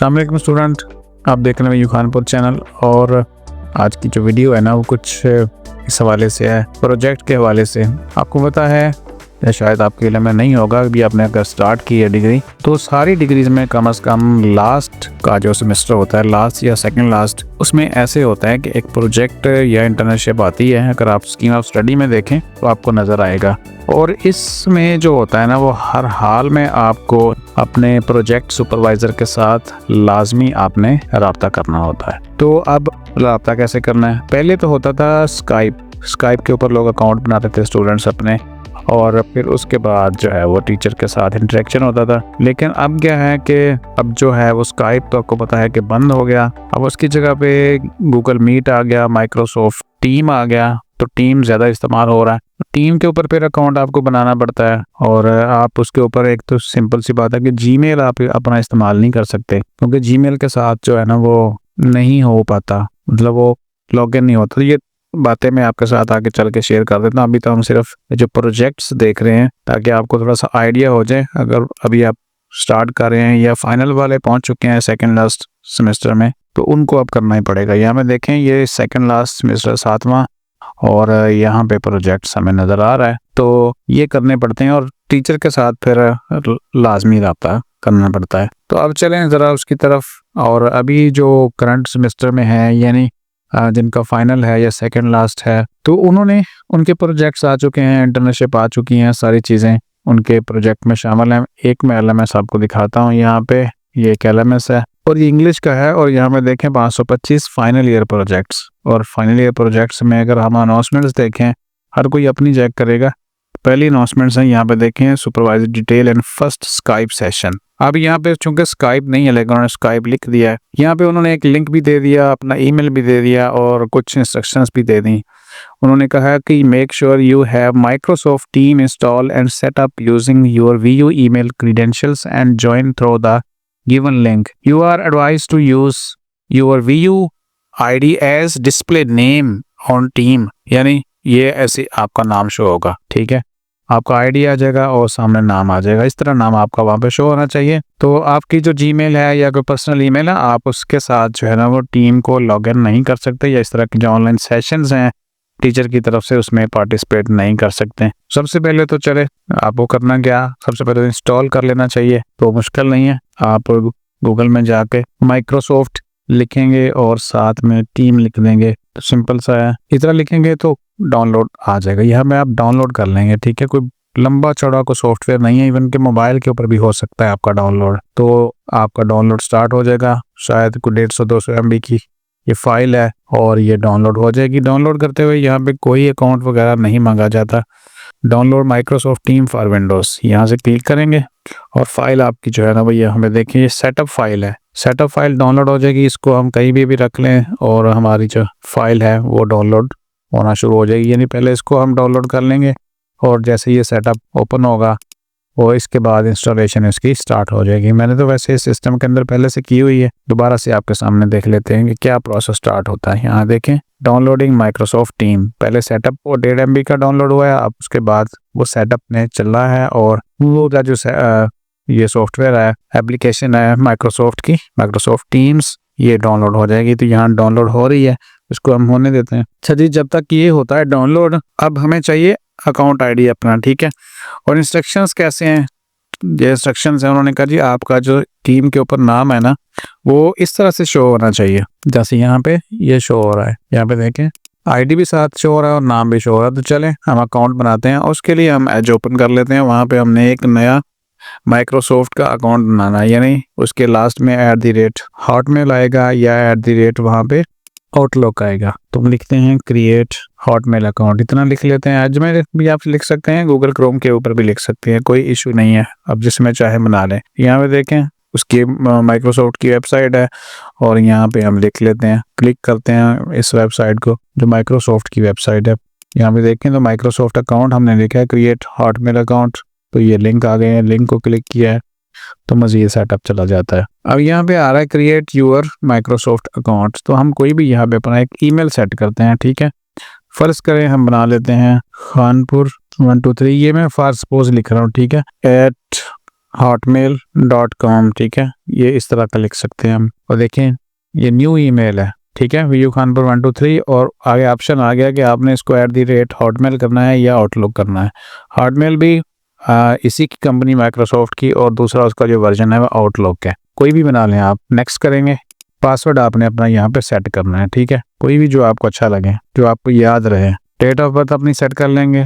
अस्सलाम वालेकुम स्टूडेंट, आप देख रहे हैं यू खानपुर चैनल। और आज की जो वीडियो है ना वो कुछ इस हवाले से है, प्रोजेक्ट के हवाले से। आपको पता है या शायद आपके इल्म में नहीं होगा, अभी आपने अगर स्टार्ट की है डिग्री तो सारी डिग्रीज में कम से कम लास्ट का जो सेमेस्टर होता है, लास्ट या सेकंड लास्ट, उसमें ऐसे होता है कि एक प्रोजेक्ट या इंटर्नशिप आती है। अगर आप स्कीम ऑफ स्टडी में देखें तो आपको नज़र आएगा। और इसमें जो होता है ना वो हर हाल में आपको अपने प्रोजेक्ट सुपरवाइज़र के साथ लाजमी आपने रब्ता करना होता है। तो अब रब्ता कैसे करना है? पहले तो होता था स्काइप के ऊपर लोग अकाउंट बनाते थे स्टूडेंट्स अपने, और फिर उसके बाद जो है वो टीचर के साथ इंटरेक्शन होता था। लेकिन अब क्या है कि अब जो है वो स्काइप तो आपको पता है कि बंद हो गया। अब उसकी जगह पे गूगल मीट आ गया, माइक्रोसॉफ्ट टीम आ गया, तो टीम ज़्यादा इस्तेमाल हो रहा है। टीम के ऊपर फिर अकाउंट आपको बनाना पड़ता है, और आप उसके ऊपर एक तो सिंपल सी बात है कि जीमेल आप अपना इस्तेमाल नहीं कर सकते, क्योंकि जीमेल के साथ जो है ना वो नहीं हो पाता, मतलब वो लॉगिन नहीं होता। ये बातें मैं आपके साथ आगे चल के शेयर कर देता हूँ। अभी तो हम सिर्फ जो प्रोजेक्ट्स देख रहे हैं ताकि आपको थोड़ा सा आइडिया हो जाए। अगर अभी आप स्टार्ट कर रहे हैं या फाइनल वाले पहुंच चुके हैं सेकंड लास्ट सेमेस्टर में, तो उनको अब करना ही पड़ेगा। यहाँ में देखें, ये सेकंड लास्ट सेमेस्टर 7वां, और यहाँ पे प्रोजेक्ट्स हमें नज़र आ रहा है, तो ये करने पड़ते हैं और टीचर के साथ फिर लाजमी रब्ता करना पड़ता है। तो अब चलें ज़रा उसकी तरफ। और अभी जो करंट सेमेस्टर में है, यानी जिनका फाइनल है या सेकंड लास्ट है, तो उनके प्रोजेक्ट्स आ चुके हैं, इंटर्नशिप आ चुकी हैं, सारी चीज़ें उनके प्रोजेक्ट में शामिल हैं। एक मैं LMS आपको दिखाता हूँ। यहाँ पे ये एक LMS है और ये इंग्लिश का है, और यहाँ पे देखें 525 फाइनल ईयर प्रोजेक्ट्स। और फाइनल ईयर प्रोजेक्ट्स में अगर हम अनाउंसमेंट्स देखें, हर कोई अपनी चेक करेगा। पहली अनाउंसमेंट्स हैं, यहाँ पे देखें supervisor detail and first Skype session. अब यहाँ पे चूंकि स्काइप नहीं है लेकिन उन्होंने स्काइप लिख दिया है। यहाँ पे उन्होंने एक लिंक भी दे दिया, अपना ईमेल भी दे दिया और कुछ इंस्ट्रक्शंस भी दे दी। उन्होंने कहा कि make sure you have Microsoft team install and set up using your VU email credentials and join through the given link. You are advised to use your VU ID as display name on team, यानी ये ऐसे आपका नाम show होगा, ठीक है। आपका ID आ जाएगा और सामने नाम आ जाएगा, इस तरह नाम आपका वहाँ पे शो होना चाहिए। तो आपकी जो जीमेल है या कोई पर्सनल ईमेल है, आप उसके साथ जो है ना वो टीम को लॉगिन नहीं कर सकते, या इस तरह के जो ऑनलाइन सेशंस हैं टीचर की तरफ से उसमें पार्टिसिपेट नहीं कर सकते। सबसे पहले तो चले आपको करना क्या, सबसे पहले इंस्टॉल कर लेना चाहिए, तो मुश्किल नहीं है। आप गूगल में जाके माइक्रोसॉफ्ट लिखेंगे और साथ में टीम लिख देंगे, तो सिंपल सा है। इतना लिखेंगे तो डाउनलोड आ जाएगा। यहाँ में आप डाउनलोड कर लेंगे, ठीक है। कोई लंबा चौड़ा कोई सॉफ्टवेयर नहीं है, इवन के मोबाइल के ऊपर भी हो सकता है आपका डाउनलोड। तो आपका डाउनलोड स्टार्ट हो जाएगा, शायद कोई 150-200 MB की ये फाइल है, और ये डाउनलोड हो जाएगी। डाउनलोड करते हुए यहाँ पे कोई अकाउंट वगैरह नहीं मांगा जाता। Download Microsoft team for Windows, यहाँ से क्लिक करेंगे और फाइल आपकी जो है ना भैया हमें देखें ये सेटअप फाइल है। सेटअप फाइल डाउनलोड हो जाएगी, इसको हम कहीं भी रख लें और हमारी जो फाइल है वो डाउनलोड होना शुरू हो जाएगी। यानी पहले इसको हम डाउनलोड कर लेंगे और जैसे ये सेटअप ओपन होगा वो इसके बाद इंस्टॉलेशन इसकी स्टार्ट हो जाएगी। मैंने तो वैसे इस सिस्टम के अंदर पहले से की हुई है, दोबारा से आपके सामने देख लेते हैं कि क्या प्रोसेस स्टार्ट होता है। यहाँ देखें डाउनलोडिंग माइक्रोसॉफ्ट टीम, पहले सेटअप वो 1.5 MB का डाउनलोड हुआ है। अब उसके बाद वो सेटअप में चल रहा है, और वो का जो ये सॉफ्टवेयर है, एप्लीकेशन है माइक्रोसॉफ्ट की, माइक्रोसॉफ्ट टीम्स, ये डाउनलोड हो जाएगी। तो यहाँ डाउनलोड हो रही है, इसको हम होने देते हैं। अच्छा जी, जब तक ये होता है डाउनलोड, अब हमें चाहिए अकाउंट ID अपना, ठीक है। और इंस्ट्रक्शंस कैसे हैं, ये इंस्ट्रक्शंस हैं, उन्होंने कहा जी आपका जो टीम के ऊपर नाम है ना वो इस तरह से शो होना चाहिए, जैसे यहाँ पे ये शो हो रहा है। यहाँ पे देखें ID भी साथ शो हो रहा है और नाम भी शो हो रहा है। तो चलें हम अकाउंट बनाते हैं, और उसके लिए हम एज ओपन कर लेते हैं। वहाँ पे हमने एक नया माइक्रोसॉफ्ट का अकाउंट बनाना है, यानी उसके लास्ट में @hotmail आएगा या वहाँ पे आउटलुक आएगा। तो हम लिखते हैं क्रिएट हॉटमेल अकाउंट, इतना लिख लेते हैं। आज में भी आप लिख सकते हैं, गूगल क्रोम के ऊपर भी लिख सकते हैं, कोई इशू नहीं है। अब जिसमें चाहे बना लें। यहाँ पे देखें उसकी माइक्रोसॉफ्ट की वेबसाइट है, और यहाँ पे हम लिख लेते हैं, क्लिक करते हैं इस वेबसाइट को जो माइक्रोसॉफ्ट की वेबसाइट है। यहाँ पे देखें तो माइक्रोसॉफ्ट अकाउंट हमने लिखा है क्रिएट हॉटमेल अकाउंट, तो ये लिंक आ गए हैं, लिंक को क्लिक किया है तो मज़ीद सेटअप चला जाता है। अब यहाँ पे आ रहा है क्रिएट यूर माइक्रोसॉफ्ट अकाउंट, तो हम कोई भी यहाँ पे अपना एक ईमेल सेट करते हैं, ठीक है। फर्ज करें हम बना लेते हैं खानपुर 123, ये मैं फॉर सपोज लिख रहा हूँ, ठीक है, hotmail.com, ठीक है, ये इस तरह का लिख सकते हैं हम। और देखें ये न्यू ईमेल है, ठीक है, VU खानपुर 123, और आगे ऑप्शन आ गया कि आपने इसको @hotmail करना है या आउटलुक करना है। हॉटमेल भी इसी की कंपनी माइक्रोसॉफ्ट की, और दूसरा उसका जो वर्जन है वो आउटलुक है। कोई भी बना लें आप। नेक्स्ट करेंगे। पासवर्ड आपने अपना यहाँ पे सेट करना है, ठीक है, कोई भी जो आपको अच्छा लगे, जो आपको याद रहे। डेट ऑफ बर्थ अपनी सेट कर लेंगे।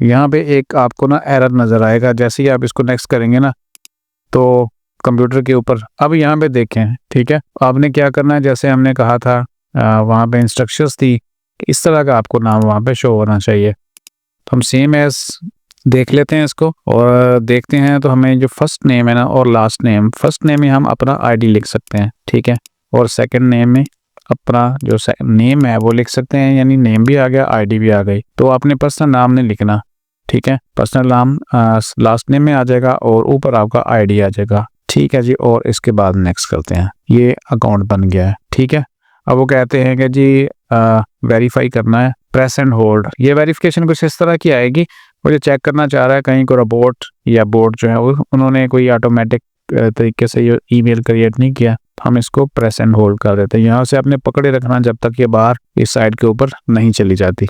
यहाँ पे एक आपको ना एरर नज़र आएगा जैसे ही आप इसको नेक्स्ट करेंगे ना, तो कंप्यूटर के ऊपर अब यहाँ पे देखें, ठीक है, आपने क्या करना है, जैसे हमने कहा था वहाँ पे इंस्ट्रक्शंस थी, इस तरह का आपको नाम वहाँ पे शो होना चाहिए। तो हम सेम एज देख लेते हैं इसको और देखते हैं। तो हमें जो फर्स्ट नेम है ना और लास्ट नेम, फर्स्ट नेम में हम अपना आईडी लिख सकते हैं, ठीक है, और सेकंड नेम में अपना जो नेम है वो लिख सकते हैं, यानी नेम भी आ गया, आईडी भी आ गई। तो आपने पर्सनल नाम नहीं लिखना, ठीक है, पर्सनल नाम लास्ट नेम में आ जाएगा और ऊपर आपका आईडी आ जाएगा, ठीक है जी। और इसके बाद नेक्स्ट करते हैं। ये अकाउंट बन गया है, ठीक है। अब वो कहते हैं कि जी वेरीफाई करना है, प्रेस एंड होल्ड। ये वेरिफिकेशन कुछ इस तरह की आएगी, वो जो चेक करना चाह रहा है कहीं को रोबोट या बोट जो है वो उन्होंने कोई ऑटोमेटिक तरीके से ये ईमेल क्रिएट नहीं किया। हम इसको प्रेस एंड होल्ड कर देते हैं। यहाँ से आपने पकड़े रखना जब तक ये बाहर इस साइड के ऊपर नहीं चली जाती।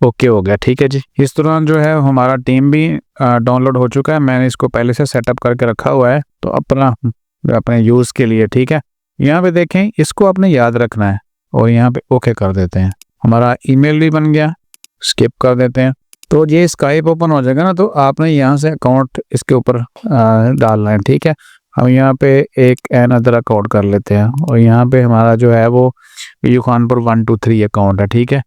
ओके हो गया, ठीक है जी। इस दौरान जो है हमारा टीम भी डाउनलोड हो चुका है। मैंने इसको पहले से सेटअप करके रखा हुआ है, तो अपने यूज़ के लिए, ठीक है। यहाँ पे देखें, इसको आपने याद रखना है और यहाँ पे ओके कर देते हैं। हमारा ईमेल भी बन गया, स्किप कर देते हैं। तो ये स्काइप ओपन हो जाएगा ना, तो आपने यहाँ से अकाउंट इसके ऊपर डालना है, ठीक है। हम यहाँ पे एक अनदर अकाउंट कर लेते हैं और यहाँ पे हमारा जो है वो VU खानपुर 123 अकाउंट है, ठीक है।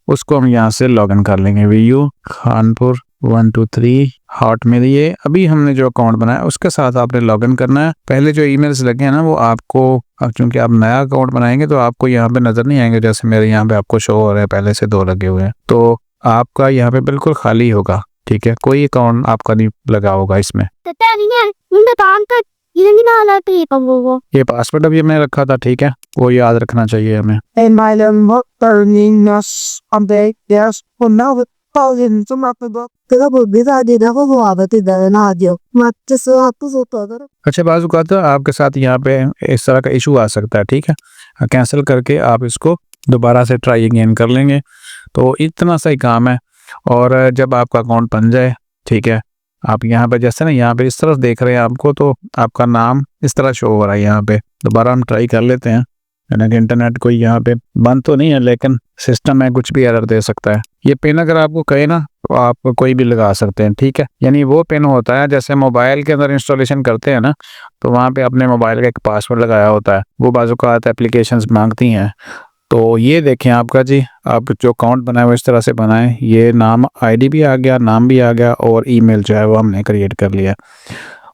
उसको हम यहाँ से लॉगिन कर लेंगे। VU खानपुर 123 हॉटमेल, ये अभी हमने जो अकाउंट बनाया उसके साथ आपने लॉगिन करना है। पहले जो ईमेल्स लगे हैं ना वो आपको, क्योंकि आप नया अकाउंट बनाएंगे तो आपको यहाँ पे नजर नहीं आएंगे, जैसे मेरे यहाँ पे आपको शो हो रहा है पहले से 2 लगे हुए हैं, तो आपका यहाँ पे बिल्कुल खाली होगा, ठीक है, कोई अकाउंट आपका नहीं लगा होगा इसमें। ये पासवर्ड अभी हमने रखा था, ठीक है, वो याद रखना चाहिए हमें। अच्छा, बाज़ औक़ात आपके साथ यहाँ पे इस तरह का इशू आ सकता है, ठीक है, कैंसिल करके आप इसको दोबारा से ट्राई अगेन कर लेंगे। तो इतना सा ही काम है। और जब आपका अकाउंट बन जाए, ठीक है, आप यहाँ पे जैसे ना यहाँ पे इस तरफ देख रहे हैं आपको, तो आपका नाम इस तरह शो हो रहा है यहाँ पे। दोबारा हम ट्राई कर लेते हैं, यानी कि इंटरनेट कोई यहाँ पे बंद तो नहीं है, लेकिन सिस्टम में कुछ भी एरर दे सकता है। ये पिन अगर आपको कहे ना तो आप कोई भी लगा सकते हैं, ठीक है, यानी वो पिन होता है जैसे मोबाइल के अंदर इंस्टॉलेशन करते हैं ना, तो वहाँ पे अपने मोबाइल का एक पासवर्ड लगाया होता है, वो बाज़ औक़ात एप्लीकेशंस मांगती हैं। तो ये देखें आपका जी, आप जो अकाउंट बनाए वो इस तरह से बनाएं। ये नाम, आईडी भी आ गया, नाम भी आ गया और ईमेल जो है वो हमने क्रिएट कर लिया।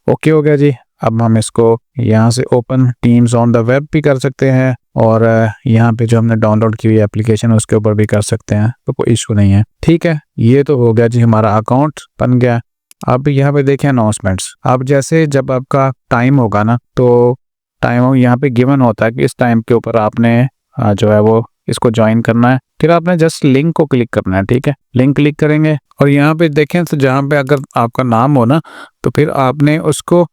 ओके हो गया जी। अब हम इसको यहाँ से open teams on the web भी कर सकते हैं और यहाँ पे जो हमने डाउनलोड की हुई एप्लीकेशन है उसके ऊपर भी कर सकते हैं, तो कोई इशू नहीं है, ठीक है। ये तो हो गया जी, हमारा अकाउंट बन गया। अब यहाँ पे देखें अनाउंसमेंट्स। अब जैसे जब आपका टाइम होगा ना, तो टाइम यहाँ पे गिवन होता है कि इस टाइम के ऊपर आपने जो है वो इसको ज्वाइन करना है। फिर आपने जस्ट लिंक को क्लिक करना है, ठीक है, लिंक क्लिक करेंगे और यहाँ पे देखें तो जहाँ पे अगर आपका नाम हो ना, तो फिर आपने उसको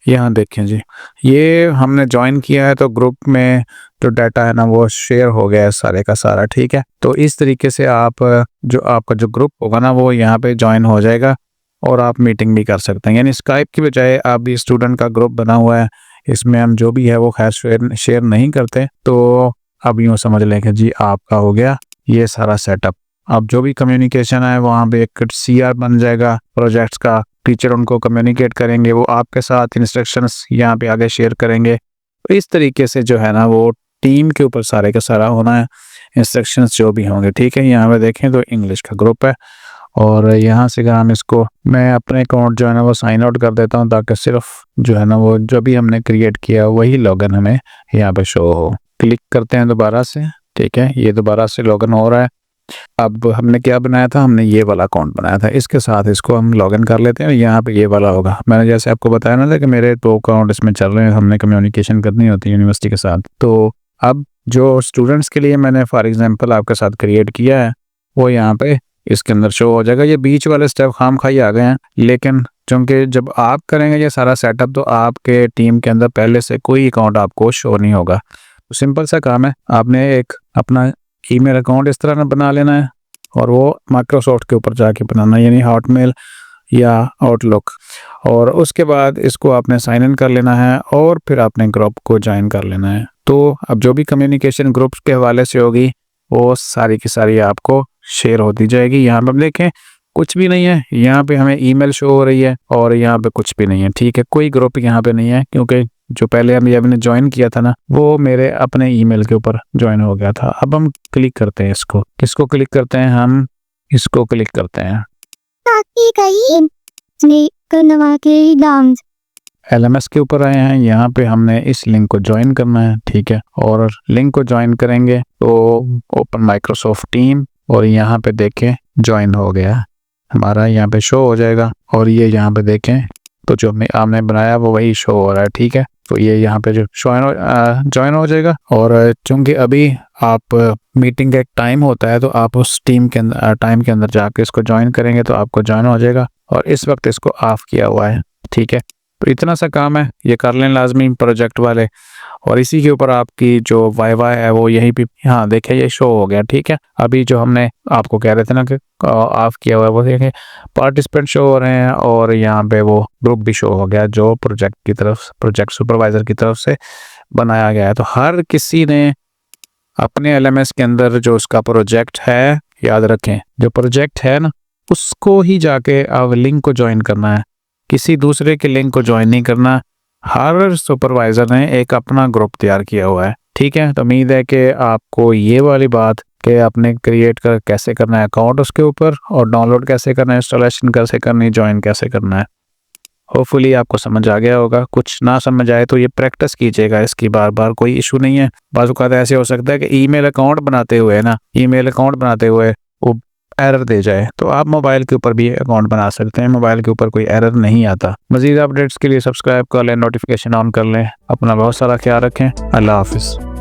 यहाँ देखें जी, ये हमने ज्वाइन किया है तो ग्रुप में जो डाटा है ना वो शेयर हो गया है सारे का सारा, ठीक है। तो इस तरीके से आप जो आपका जो ग्रुप होगा ना वो यहाँ पे ज्वाइन हो जाएगा और आप मीटिंग भी कर सकते हैं। यानी स्काइप की बजाय आप भी स्टूडेंट का ग्रुप बना हुआ है, इसमें हम जो भी है वो खैर शेयर नहीं करते। तो अब यूँ समझ लें कि जी आपका हो गया ये सारा सेटअप। अब जो भी कम्युनिकेशन है वहाँ पे एक CR बन जाएगा प्रोजेक्ट्स का, टीचर उनको कम्युनिकेट करेंगे, वो आपके साथ इंस्ट्रक्शंस यहाँ पे आगे शेयर करेंगे। तो इस तरीके से जो है ना वो टीम के ऊपर सारे का सारा होना है, इंस्ट्रक्शंस जो भी होंगे, ठीक है। यहाँ पे देखें तो इंग्लिश का ग्रुप है और यहाँ से हम इसको, मैं अपने अकाउंट जो है ना वो साइन आउट कर देता हूँ ताकि सिर्फ जो है ना वो जो भी हमने क्रिएट किया वही लॉगिन हमें यहाँ पे शो हो। क्लिक करते हैं दोबारा से, ठीक है, ये दोबारा से लॉगिन हो रहा है। अब हमने क्या बनाया था, हमने ये वाला अकाउंट बनाया था, इसके साथ इसको हम लॉगिन कर लेते हैं। यहाँ पे ये वाला होगा, मैंने जैसे आपको बताया ना था कि मेरे 2 अकाउंट इसमें चल रहे हैं, हमने कम्युनिकेशन करनी होती है यूनिवर्सिटी के साथ। तो अब जो स्टूडेंट्स के लिए मैंने फॉर एग्जांपल आपके साथ क्रिएट किया है वो यहाँ पे इसके अंदर शो हो जाएगा। ये बीच वाले स्टेप खाम खाई आ गए हैं, लेकिन क्योंकि जब आप करेंगे ये सारा सेटअप तो आपके टीम के अंदर पहले से कोई अकाउंट आपको शो नहीं होगा। तो सिंपल सा काम है, आपने एक अपना ईमेल अकाउंट इस तरह बना लेना है और वो माइक्रोसॉफ्ट के ऊपर जाके बनाना है, यानी हॉटमेल या आउटलुक। और उसके बाद इसको आपने साइन इन कर लेना है और फिर आपने ग्रुप को ज्वाइन कर लेना है। तो अब जो भी कम्युनिकेशन ग्रुप्स के हवाले से होगी वो सारी की सारी आपको शेयर होती जाएगी। यहाँ पर देखें कुछ भी नहीं है, यहाँ पे हमें ईमेल शो हो रही है और यहाँ पे कुछ भी नहीं है। ठीक है, कोई ग्रुप यहाँ पे नहीं है क्योंकि जो पहले हमने ज्वाइन किया था ना वो मेरे अपने ईमेल के ऊपर ज्वाइन हो गया था। अब हम क्लिक करते हैं इसको, किसको क्लिक करते हैं, हम इसको क्लिक करते हैं। LMS के ऊपर आए हैं, यहाँ पे हमने इस लिंक को ज्वाइन करना है। ठीक है, और लिंक को ज्वाइन करेंगे तो ओपन माइक्रोसॉफ्ट टीम और यहाँ पे देखें ज्वाइन हो गया हमारा, यहाँ पे शो हो जाएगा। और ये यहाँ पे देखें तो जो हमने बनाया वो वही शो हो रहा है। ठीक है, तो ये यहाँ पे जो ज्वाइन हो जाएगा। और चूंकि अभी आप मीटिंग का एक टाइम होता है तो आप उस टीम के अंदर टाइम के अंदर जाके इसको ज्वाइन करेंगे तो आपको ज्वाइन हो जाएगा। और इस वक्त इसको ऑफ किया हुआ है। ठीक है, तो इतना सा काम है, ये कर लें लाजमी प्रोजेक्ट वाले। और इसी के ऊपर आपकी जो वाईवा है वो यहीं पे, हाँ देखें ये शो हो गया। ठीक है, अभी जो हमने आपको कह रहे थे ना कि ऑफ किया हुआ है वो देखें पार्टिसिपेंट शो हो रहे हैं और यहाँ पे वो ग्रुप भी शो हो गया जो प्रोजेक्ट सुपरवाइजर की तरफ से बनाया गया है। तो हर किसी ने अपने LMS के अंदर जो उसका प्रोजेक्ट है, याद रखें जो प्रोजेक्ट है ना उसको ही जाके अब लिंक को ज्वाइन करना है, किसी दूसरे के लिंक को ज्वाइन नहीं करना। हर सुपरवाइजर ने एक अपना ग्रुप तैयार किया हुआ है। ठीक है, तो उम्मीद है कि आपको ये वाली बात कि आपने क्रिएट कर कैसे करना है अकाउंट उसके ऊपर, और डाउनलोड कैसे करना है, इंस्टॉलेशन कैसे करनी है, ज्वाइन कैसे करना है, होपफुली आपको समझ आ गया होगा। कुछ ना समझ आए तो ये प्रैक्टिस कीजिएगा इसकी बार बार, कोई इशू नहीं है। बाज़ औक़ात ऐसे हो सकता है कि ईमेल अकाउंट बनाते हुए वो एरर दे जाए, तो आप मोबाइल के ऊपर भी अकाउंट बना सकते हैं, मोबाइल के ऊपर कोई एरर नहीं आता। मज़ीद अपडेट्स के लिए सब्सक्राइब कर लें, नोटिफिकेशन ऑन कर लें। अपना बहुत सारा ख्याल रखें। अल्लाह हाफिज़।